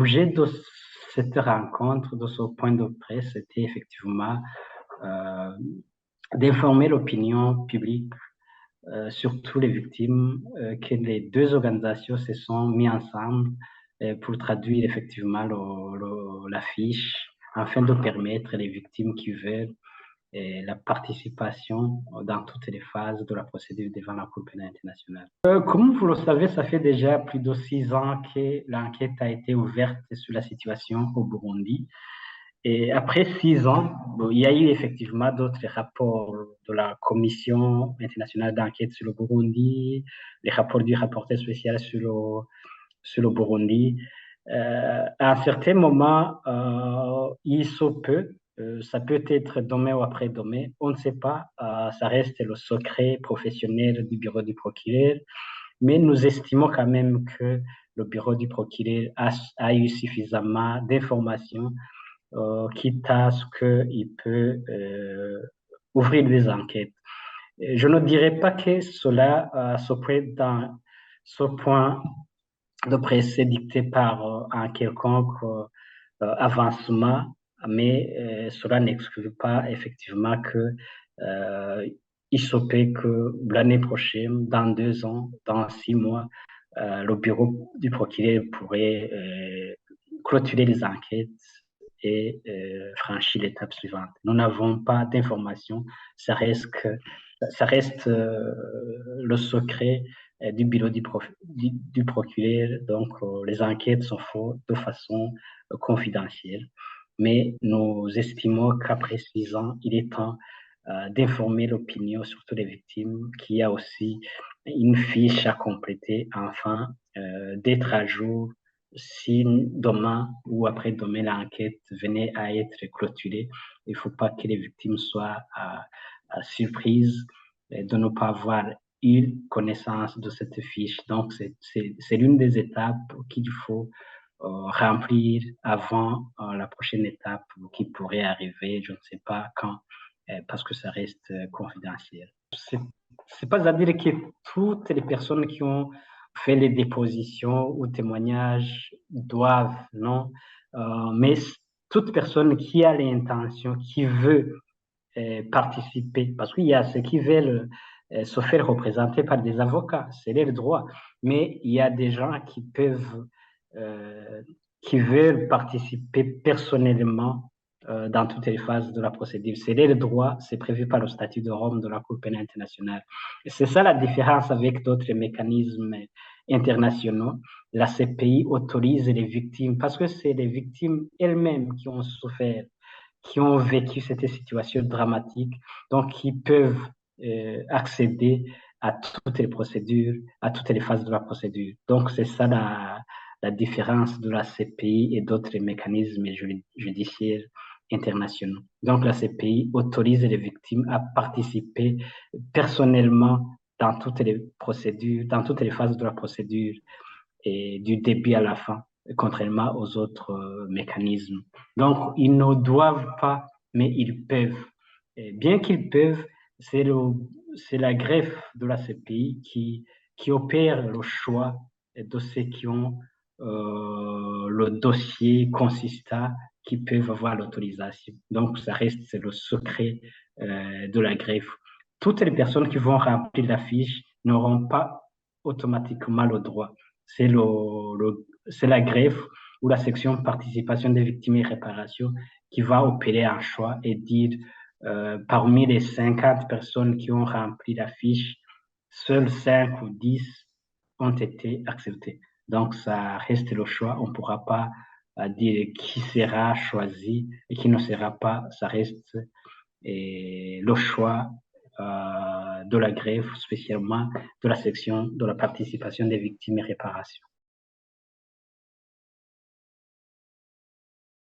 l'objet de cette rencontre, de ce point de presse, c'était effectivement euh, d'informer l'opinion publique, surtout les victimes, que les deux organisations se sont mis ensemble pour traduire effectivement la fiche afin de permettre les victimes qui veulent la participation dans toutes les phases de la procédure devant la Cour pénale internationale. Comme vous le savez, ça fait déjà plus de 6 ans que l'enquête a été ouverte sur la situation au Burundi. Et après 6 ans, bon, il y a eu effectivement d'autres rapports de la Commission internationale d'enquête sur le Burundi, les rapports du rapporteur spécial sur le Burundi. À un certain moment, il se peut, ça peut être demain ou après-demain, on ne sait pas, ça reste le secret professionnel du bureau du procureur, mais nous estimons quand même que le bureau du procureur a eu suffisamment d'informations, quitte à ce qu'il peut ouvrir des enquêtes. Je ne dirais pas que cela se prête dans ce point de presse dicté par un quelconque avancement, mais cela n'exclut pas effectivement que il se peut que l'année prochaine, dans 2 ans, dans 6 mois, le bureau du procureur pourrait clôturer les enquêtes et franchir l'étape suivante. Nous n'avons pas d'informations, ça reste le secret du bureau du procureur, donc les enquêtes sont faites de façon confidentielle. Mais nous estimons qu'après 6 ans, il est temps d'informer l'opinion, surtout les victimes, qu'il y a aussi une fiche à compléter afin d'être à jour si demain ou après-demain l'enquête venait à être clôturée. Il ne faut pas que les victimes soient surprises de ne pas avoir eu connaissance de cette fiche. Donc, c'est l'une des étapes qu'il faut remplir avant la prochaine étape qui pourrait arriver, je ne sais pas quand, parce que ça reste confidentiel. C'est pas à dire que toutes les personnes qui ont fait les dépositions ou témoignages doivent, non, mais toute personne qui a l'intention, qui veut participer, parce qu'il y a ceux qui veulent se faire représenter par des avocats, c'est leur droit, mais il y a des gens euh, qui veulent participer personnellement dans toutes les phases de la procédure. C'est leur droit, c'est prévu par le statut de Rome de la Cour pénale internationale. Et c'est ça la différence avec d'autres mécanismes internationaux. La CPI autorise les victimes, parce que c'est les victimes elles-mêmes qui ont souffert, qui ont vécu cette situation dramatique, donc qui peuvent accéder à toutes les procédures, à toutes les phases de la procédure. Donc c'est ça la différence de la CPI et d'autres mécanismes judiciaires internationaux. Donc la CPI autorise les victimes à participer personnellement dans toutes les procédures, dans toutes les phases de la procédure et du début à la fin, contrairement aux autres mécanismes. Donc, ils ne doivent pas, mais ils peuvent. Et bien qu'ils peuvent, c'est la greffe de la CPI qui opère le choix de ceux qui ont le dossier consistant qui peuvent avoir l'autorisation. Donc, ça reste le secret de la greffe. Toutes les personnes qui vont remplir la fiche n'auront pas automatiquement le droit. C'est la greffe ou la section participation des victimes et réparation qui va opérer un choix et dire parmi les 50 personnes qui ont rempli la fiche, seules 5 ou 10 ont été acceptées. Donc, ça reste le choix. On ne pourra pas dire qui sera choisi et qui ne sera pas. Ça reste le choix de la greffe, spécialement de la section de la participation des victimes et réparation.